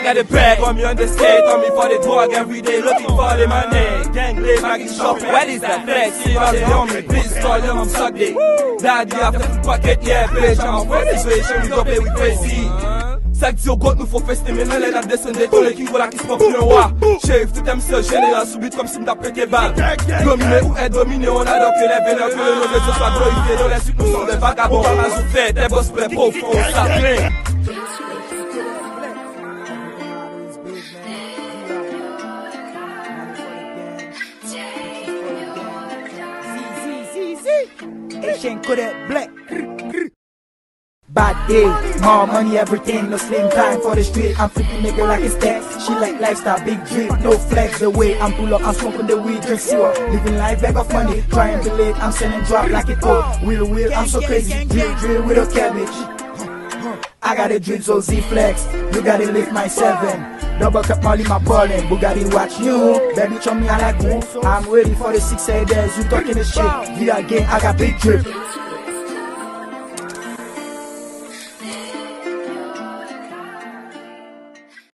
got the bag on me on the skate, on me for the drug every day, looking for the money. Gang live, I get shopping. What is that flex? See all the on me, please call them, I'm sucked it. Daddy after the pocket, yeah, bitch, I'm a first situation, we don't play with crazy. Sac dit au goût, nous faut fester, mais non, les descendre, tous les qui voilà qui se font plus le roi. Sheriff, tout aime ça, général, subit comme si m't'a pété balle. Dominé ou être dominé, on adore que les vénères, que le réseau soit glorifié, dans les suites, nous sommes des vagabonds. On a souffert, tes boss prêts, pauvres, on s'appelle. Asian Kodak Black. Bad day, more money, everything, no slim time for the street. I'm flipping nigga like it's that. She like lifestyle, big drip, no flex the way I'm pull up, I'm smoking the weed, drink sewer. Living life bag of money, trying to live, I'm selling drop like it cold. Wheel, I'm so crazy, drill with a cabbage. I got a drip, so Z-Flex, you gotta lift my 7. Double cup Molly, my ballin', Bugatti watch you. Baby, show me I like who. I'm ready for the 6 days, you talking the shit. Yeah, again, I got big drip.